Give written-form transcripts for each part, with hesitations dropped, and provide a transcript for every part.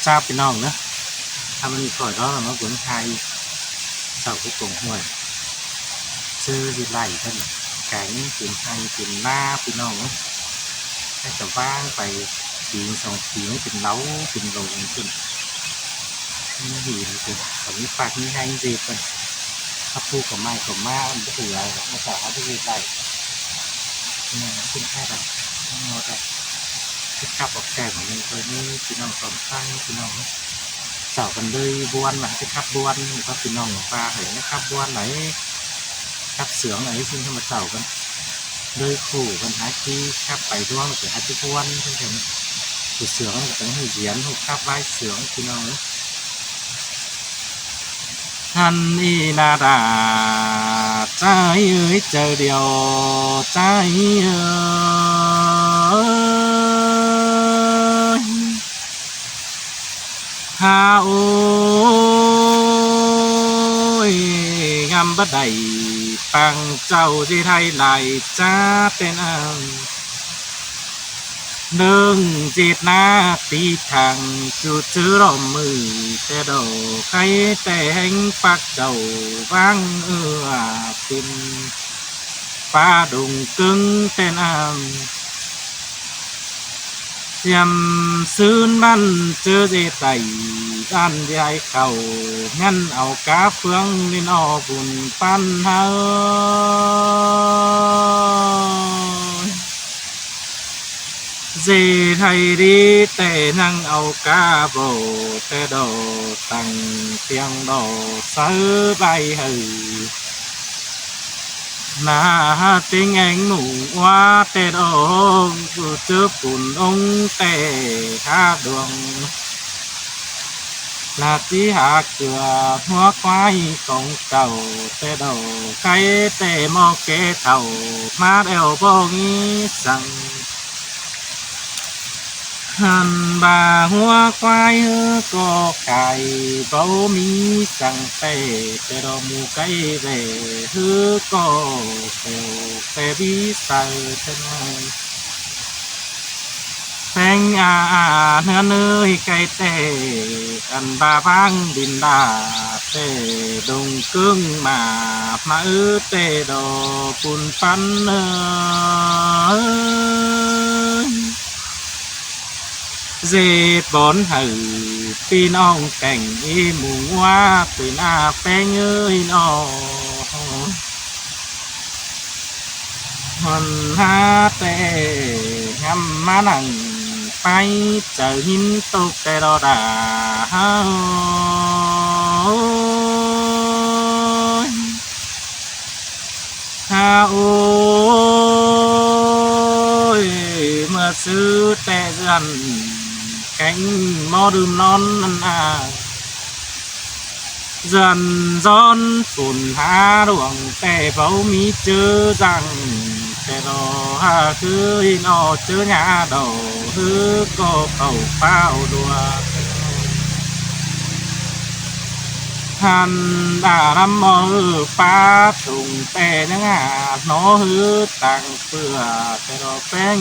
ทราบพี่น้องเนาะถ้ามันมีก่อยก็มาบุญไทยเสาผู้กงห้วยซื้อวิไลเพิ่นไก่เป็นไทยเป็นหน้าพี่น้องให้จะว่างไปปี2ปีเป็นเล้าเป็นโรงขึ้นนี่ดีเลยตอนนี้ฝากนี้ให้ดีเพิ่นถ้าพูดกับไม้กับม้ามันก็ถืออะไรมาต่อเอาไปวิไลนี่ขึ้นแค่แบบงอแต่ที่ขับออกแก่ของมันตัวนี้พี่น้องสองข้างพี่น้องเสากันเลยบวนมาที่ขับบวนก็พี่น้องปลาเห็นนะครับบวนไหนขับเสืองไหนซึ่งทำมาเสากันเลยขู่กันหาที่ขับไปร่วงแต่หาที่บวนทั้งถึงคือเสืองแต่ให้เหยียนหุบขับไว้เสืองพี่น้องท่านนี่นาดาใจเอ้ยเจอเดียวใจหาโอ้ยงามบัดใดปังเจ้าที่ไทยไหลจ้าเป็นหนึ่งจิตนาตีทางจุดชื่อรอมมือแต่ดอกใครแต่แห่งปักเจ้าวังเป็นฟ้าดงกึ่งแต่เสียมซื้นบ้านเจอเจไตด้านใหญ่เข่างั้นเอากาเฟืองนินอบุญปันเฮาเจไทยดีแต่นั่งเอากาโบแต่ดอตั้งเตียงดอซื้อใบหือนาติงแองหนูว่าแต่ดอกเจอปุ่นองแต่หาดวงนาทีหาเกลือหัวควายของเก่าแต่ดอกใครแต่มอแก่เท่ามาเอวบ่งี้สั่งหันบาหัวควายก็ไก่บ่มีสั่งแต่ดอกหมูไก่เร่ก็เปวแต่บิใส่เท่านั้นแตงเนื้อเนยไก่แต่อันบาพังดินดาแต่ดงกึ่งมาแต่ดอกปุ่นปันเจ็บบอนหือพี่น้องแต่งอีหมูว่าเป็นแป้งเอ้ยน้องมันหาแต่งำมานั่งไปเจอหินตกแต่ดอดาโอ้ยเมื่อซื้อแต่เดือนแข่งมอดื่มนอนนั่นdần giòn phun há ruộngแต่เฝ้ามีเจอจังแต่ดอคือnóเจอnhà đầuก็เข้าเป้าดัวหันนำมอป้าถุงแต่ยังnóตังเปื่อแต่ดอกแป้ง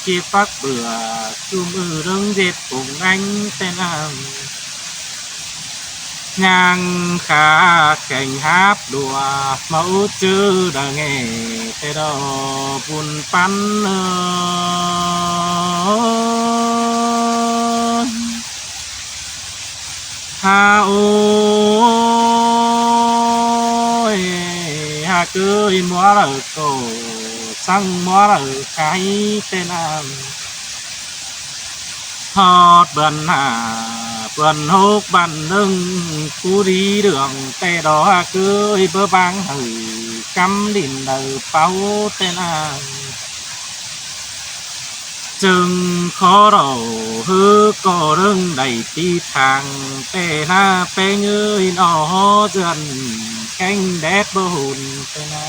เก็บฟักเบื่อจุ่มเรื่องเด็ดปุ่งอันแต่nhang khá cảnh háp đùa mẫu chữ đã nghe thế đó buồn pan ha ôi ha cưới múa ở cổ sang múa ở cái tên hot bầnเปิ้นโฮกบันนึงผู้ดีเรื่องแต่ดอกคือเบ่บางหือกำดินเดอเป้าแต่นางจึงขอเราก็เรื่องใดที่ทางแต่หน้าแป้งเอ้ยน้อเจือนแข้งแดดบ่หุ่นแต่นา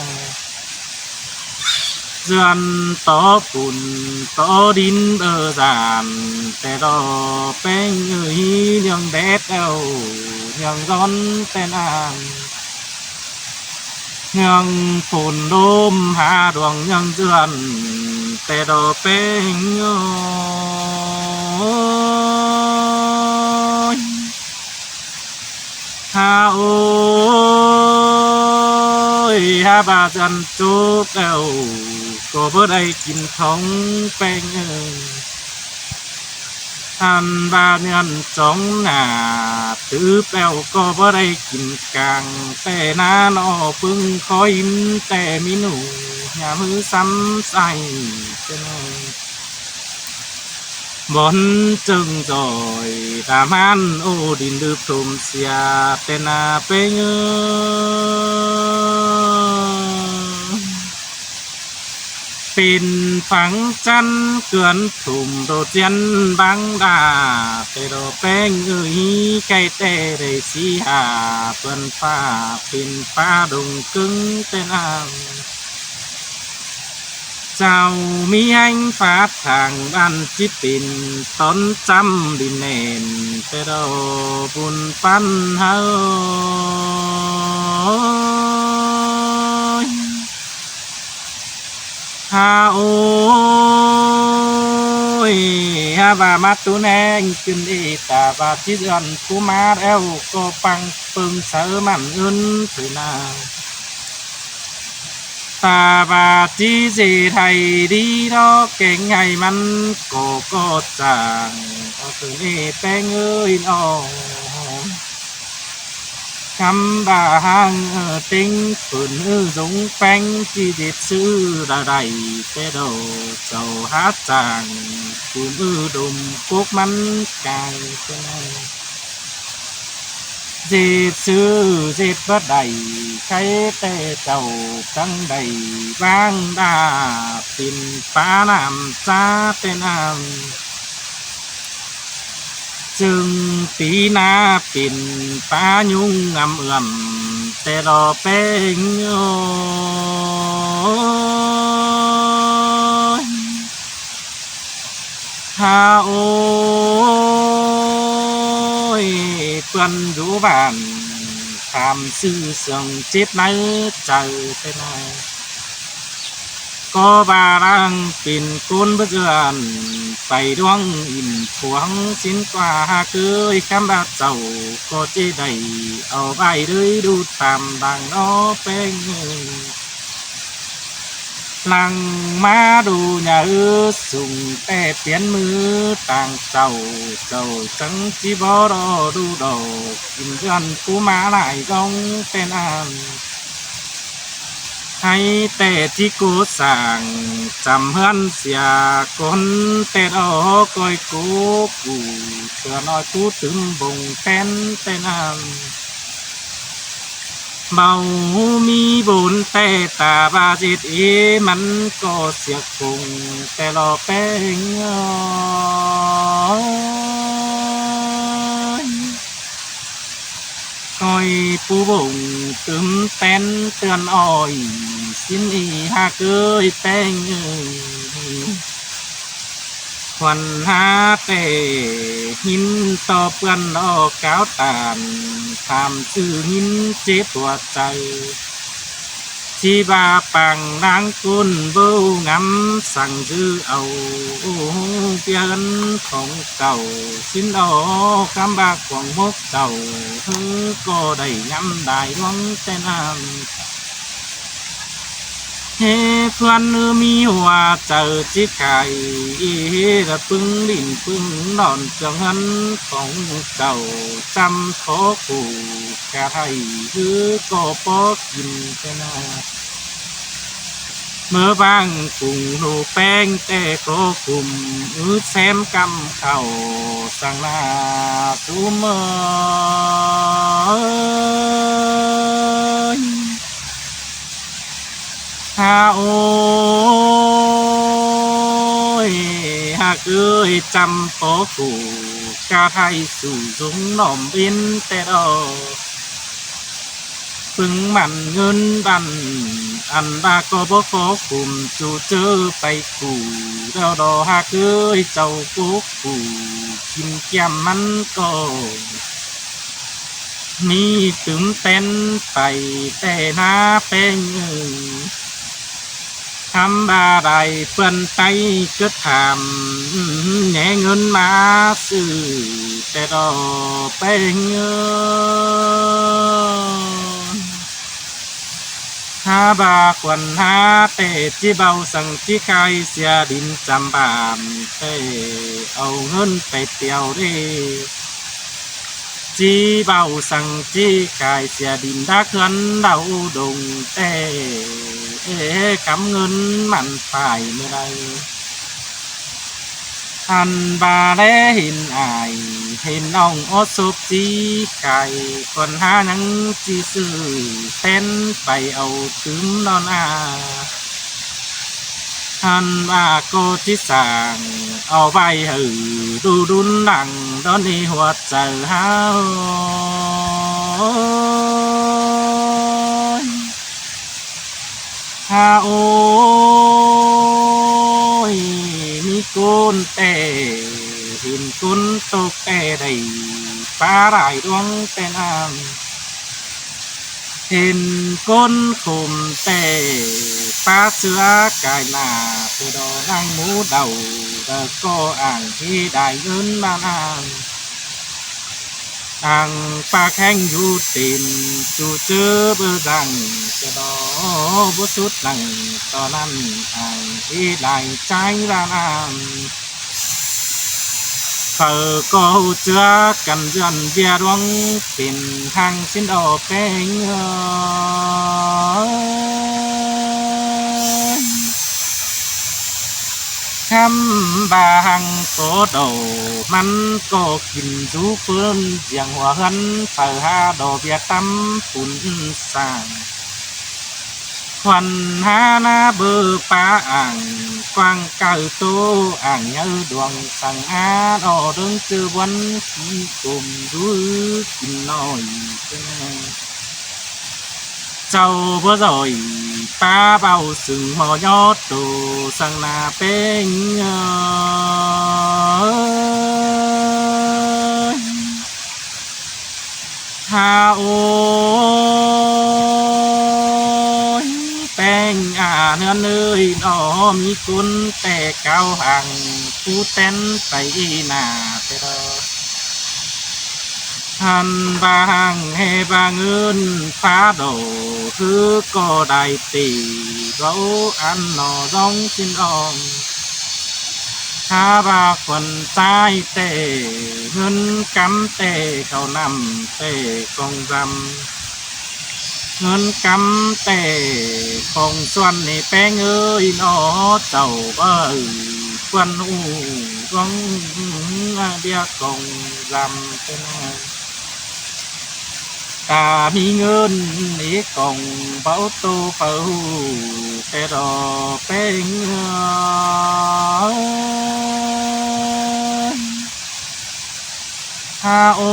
เจือนต่อปุ่นต่อดินจานแต่ดอแป้งเอ้ยยังแดดยังร้อนแต่นางยังฝนลมหาดวงยังเจือนแต่ดอแป้ง หาบาจันจุกแล้วก็บ่ได้กินท้องแป้งทันบาเงินจ้องหน้าตื้อแป้วก็บ่ได้กินกลางแต่น้านอปึงคอยยิ้มแต่มีหนูอย่ามือซ้ำใส่เป็นบนจึงจอยตามันโอดินดืบทุมเสียแต่นาเปเงเป็นฝังจันเกือนถุมโดเจียนบังดาแต่โดแป้งไก่แต่ได้สีหาเปิ้นฟ้าเป็นฟ้าดงกึ่งแต่น้ำเจ้ามีแห่งฟ้าทางบ้านจิปินต้นจำดินเนนแต่โดบุญปันเฮาฮาโอยฮาบามาตุแนงจึนอีตาบาจิจันกูมาแล้วก็ปังปึงเสมันเงินถือนาตาบาจีจีไทยดีดอกเก่งไงมันก็จางก็คือนี่แป้งเอ้ยน้องคำบาหังติ้งฝืนdùngแป้งจีเด็ดซื้อได้แต่โดเจ้าหาจางฝืนดุมพวกมันไก่เป็นเจ็ดซื้อเจ็ดบ่ได้ใครแต่เจ้าทั้งใดบางดาปินฟ้าน้ำจ้าแต่น้ำจึงปีนาปิ่นป้ายุ่งงำเอื่อมแต่รอแป้งโยฮาโอยเพื่อนอยู่บ้านทำซื้อเสียงเจ็บในใจแต่ไหนก็บารังปิ่นกุนเบื่อนไปดวงอิ่มขวงสินกว่าเคยคำบาเจ้าก็จะได้เอาไปเลยดูตามบางนอแป้งหลังมาดูอย่าสุ่งแต่เปลี่ยนมือต่างเจ้าจังจีบรอดูดอกกินเดือนกูมาหลายกองเป็นอันให้แต่ที่กูสั่งจำเฮือนเสียคนแต่ดอกก้อยกูเพื่อน้อยกูถึงบงแป้นแต่น้ำเบามีบุญแต่ตาบาจิตมันก็เสียคงแต่รอแป้งก้อยปูบงตึมเต้นเตือนอ้อยสินอีหาเกยแป้งควันหาแต่หินต่อเปื่อนออกก้าวตานทำชื่อหินเจ็บตัวใจชีบาปังนางกุนเบ้างำสั่งชื่อเอาเปลี่ยนของเก่าสินเอาคำบาของมกเจ้าก็ได้ย้ำได้หวังแต่น้ำเฮ้เพื่อนมีหัวเจอจิไก่ระปึงดินปึงนอนจังหันของเจ้าจำขอขู่กะไทยก็พอกินแต่นาเมื่อบางกุ้งหูแป้งแต่ก็กลุ่มแซมกำเข่าสั่งนาสูเมอฮาโอยหากเอ้ยจำปอกูกาไทยสู่สูงหน่อมบินแต่ดอปึงมันเงินบันอันบาก็บ่ขอคุมจูเจอไปกูเราดอหากเอ้ยเจ้ากูกินแก้มมันก็มีตึมเต้นไปแต่หน้าเป็นทำบาไดเปิ้นไตก็ทำแหน่เงินมาซื้อแต่ดอเป็นหา bà quần ha tê chi bao sang chi khai xia đình chăm bàm tê âu ngân tê tiêu đi chi bao sang chi khai xia đình đã khấn đau đùng tê cảm ơn mặn phải nơi đây anh bà lẽ hình ai hình ông ô sụp chi cài còn ha nhắn chi sư tên bày âu tướng non anh bà cô chi sàng ao bay hử đu đun nặng đón đi hoạt chờ hao ha ôi mi côn tè hình côn tô tè đầy phá đại đoan tè nam hình côn khùm tè phá xưa cài nà từ đó đang mũ đầu đã có ảng khi đại ơn man an ang pa khen du tìm chu chớ bơ rằng cho đó bút chút lằng to năm ang khi đại trái ra nam phở cô chưa cần dần bia đoan tìm hàng xin đồ kênh khăm bà hằng có đồ mắn có kìm rú phương giang hòa hân phở ha đồ bia tâm phun sàng hoàn ha na bơ pa ảng quang cao tô ảng nhớ đoàn sang á đò đứng tư vấn khi cùng rú kìm nồi châu bữa rồi pa bao sừng mò nhót đồ sang na bên ha ôi bên nương ơi nó mi cún tè cao hàng phú tên tay nà tê đó hàn vàng hè vàng ơn phá đổ thứ có đại tỷ gấu ăn nó giống xin ông ha ba quần tai tề ngân cắm tề cầu nằm tề con răm ngân cắm tề con xuân này bé ơi nó tàu bơi quân u con bia con răm tên ta mi ngân ý còn bảo tu phâu tê đò bên ha ôi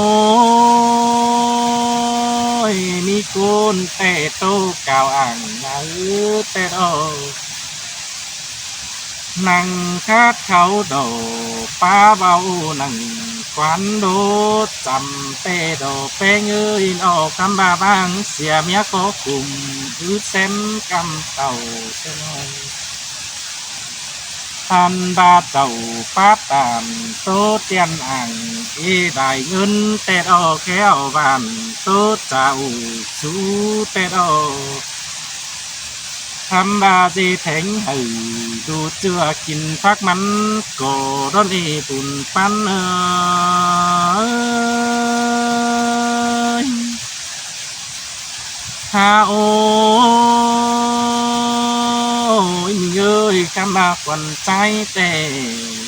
mi côn tê tô cao ảng ngữ tê đò năng khát khẩu đồ pa bao năng quán đô chầm tê đồ pê ngơi nó cam ba bang xìa mía có cùng cứ xem cam tàu xem than ba tàu phát tàn tốt tiền ảnh y đại ngân tê đồ kéo vàn tốt chào chú tê đồ tham ba di thánh hử đủ chưa kín phát mắn cổ đón đi bùn pan ơi ha ôi ơi cam ba quần trái tề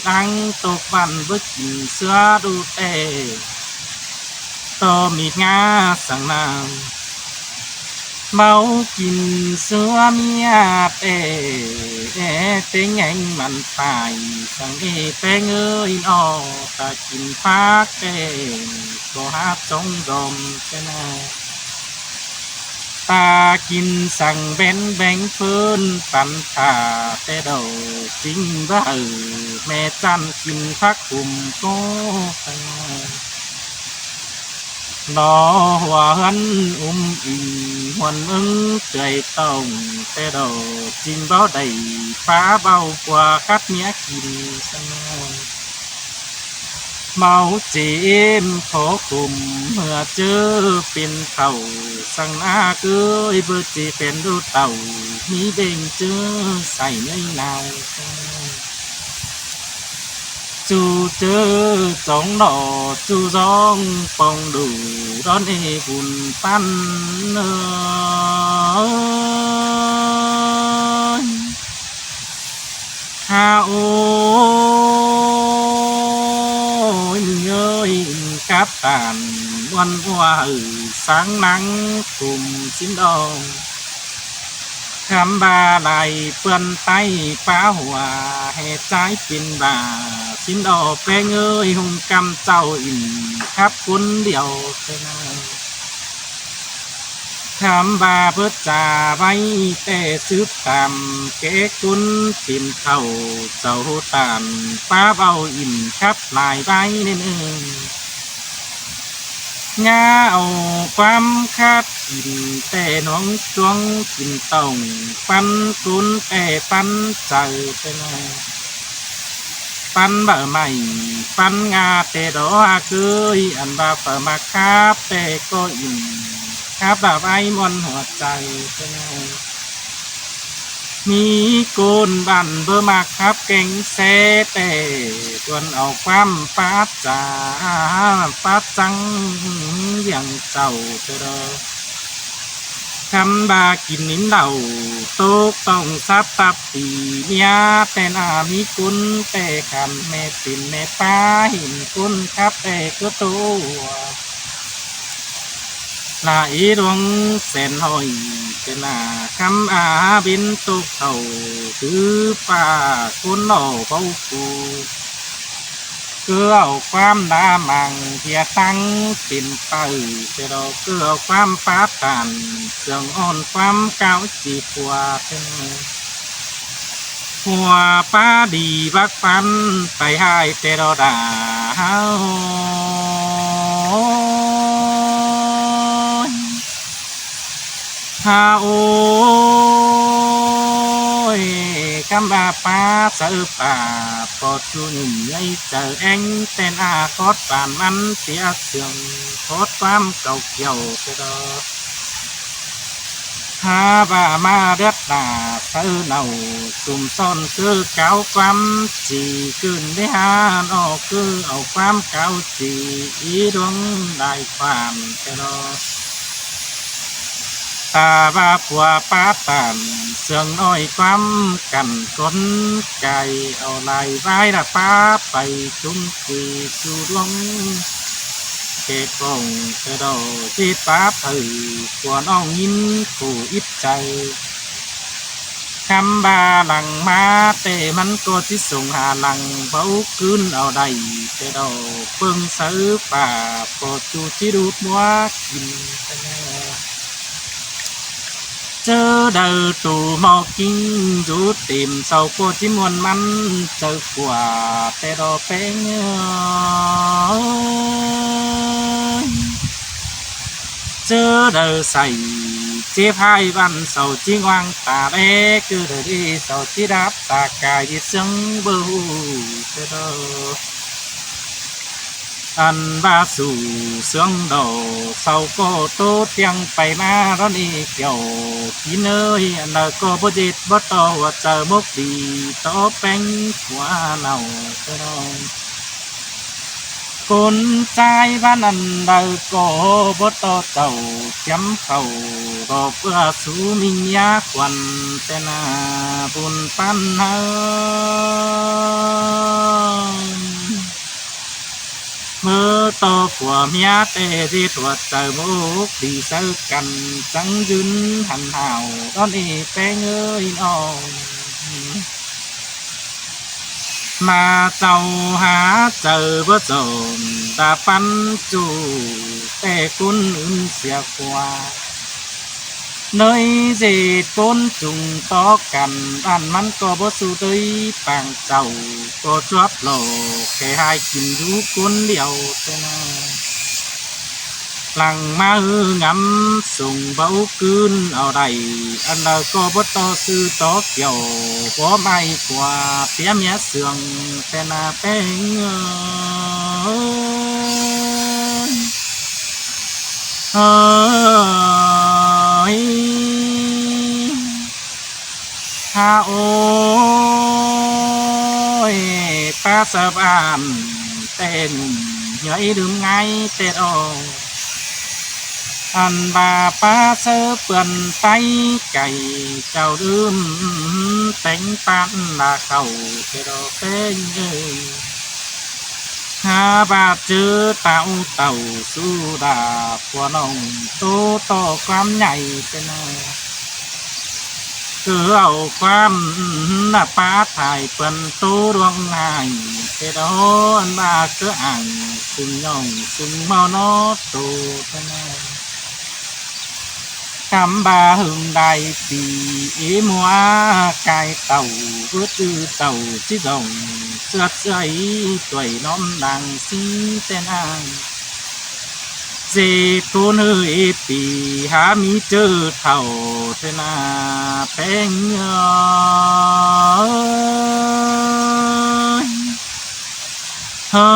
đang tục văn bức xưa đủ tề to mịt ngã sang nàng máu kín xưa mía tê tê nhanh mặn phải sang ê tê ngơi nó ta kín phát tê có hát trong rồng tê nè ta kín sang bên bánh phơn tàn thả tê đầu chính vợ mẹ chăn kín phát cùng cô tê nó hòa hân ý huân ứng trời tổng tê đầu chim báo đầy phá bao qua khát nhé kìm sang เมาจีมขอคุมเมื่อเจอเป็นเต่าสังอาเกยเบอร์จีเป็นดูเต่ามีเบ่งเจอใส่ในนาวจูเจอจองดอจูร้องปองดูร้อนเอบุญปั้นเนยฮาโอ้ยมึงเอ้ยกับตานวันว่าsáng nắng cùng chín đòn khám ba lại vươn tay phá hòa hè trái pin bà chín đò bé ơi hùng cam trâu in khắp cuốn điệu thế nào khám ba bớt trà bay tê sướp tàm kế cuốn tìm thầu dầu tàn phá bao in khắp lại bay nênงาเอาความคาดกินแต่น้องจวงกินต้องปันกุนแต่ปันใจไปหน่อยปันบะใหม่ปันงาแต่ดอกเคยอันบาเปิดมาคาบแต่ก็อิ่มคาบแบบไอ้มอนหัวใจไปหน่อยมีโกนบันเบอร์มาครับเก่งเซแต่จวนเอาความป้าจ่าป้าจังอย่างเจ้าเจอคำบากินนิ้นเหล่าโต๊ะต้องซับตับตีเมียแต่นามีกุนแต่คำแม่ตินแม่ป้าเห็นกุนครับแต่ก็ตัวลาอีดวงแสนหอยเป็นหน้าคำอาบินตุกเต่าคือป่าคนหล่อเบาฟูเกลือความดามังเพียตั้งปิ่นไปเจรอเกลือความฟ้าตันเสื่องอ่อนความเก้าจีบว่าเป็นหัวป้าดีบักฟันไปให้เตรอดาฮาโอ้ยคำบาป้าเสือป่าปอดจุนไอเจอเอ็งแต่หน้าคอดป่านมันเสียเสื่องคอดความเก่าเกี่ยวเตอฮาบามาเดือดตาเสือเน่าสุ่มซ่อนคือเก่าความจีขึ้นได้ฮานออกคือเอาความเก่าจีอีดวงได้ความเตอตาบาผัวป้าตันเสื่องน้อยความกันคนไก่เอาลายไว้ละป้าไปจุ้มจีจูดวงเก็บกงกระโดดที่ป้าถือหัวน้องยินผู้อิบใจคำบาหลังมาแต่มันก็ที่ส่งหาหลังเบาคืนเอาได้กระโดดเพิ่งซื้อป่าปอจูที่ดูดมัวกินเจอเดินตูมอกิ้งจูติมเสาโคจิมวนมันเจอกว่าแต่ดอเป็นเจอเดินใส่เจ็บให้บันเสาจิ้งวางตาเล็กคือเดินดีเสาที่รับตากายยิ่งซึ่งบูแต่ดออันบาสู่เสียงดอเสาก็โตเตียงไปมาร้อนอีเกี่ยวกินเอ้ยอันนั้นก็บ่จิตบ่ต่อว่าเจอมุกดีต่อแป้งหัวเน่าเท่าคนใจบ้านอันใดก็บ่ต่อเจ้าจำเขาก็เพื่อสู่มิญญาควันแต่นาบุญปันเฮาเมื่อต่อผัวเมียแต่ที่ตัวเจอมุกดีเจอกันจังยืนหันห่าวตอนนี้แป้งเอ้ยน้องมาเจ้าหาเจอบ่จนตาปันจูแต่คุณอื่นเสียกว่าnơi gì tôn trùng to cằn ăn mắn có bó su tới bằng chầu có chóp lò kẻ hai kim rú cuốn điệu tên lăng ma hư ngắm sùng bấu cươn ở đây ăn là có bó to sư to kiểu có mai quả phía mía sườn tên là bé เอ้ยถ้าโอ้ยป้าสะบานแต่หนุ่มเหนื่อยดื่มไงแต่โออันบาป้าเสือเปื่อนไตไก่เจ้าดื่มแต่งปันลาเข่าแต่โดเป็นเอ้ยหาบาดเจอเต่าสู้ดาพัวน้องโตต่อความใหญ่เป็นไงคือเอาความหน้าป้าถ่ายเปิ้นตู้ดวงงายแต่โดนบาเกืออ่างซึ่งย่องซึ่งเมานอตูเป็นไงคำบาหึงใดปีมัวกายเต่าเพื่อจือเต่าที่ดงเสือใจตัวยน้อมดังสีแต่นางเจตัวเนยปีหามีเจอเท่าเทนาแพงเงยเฮ้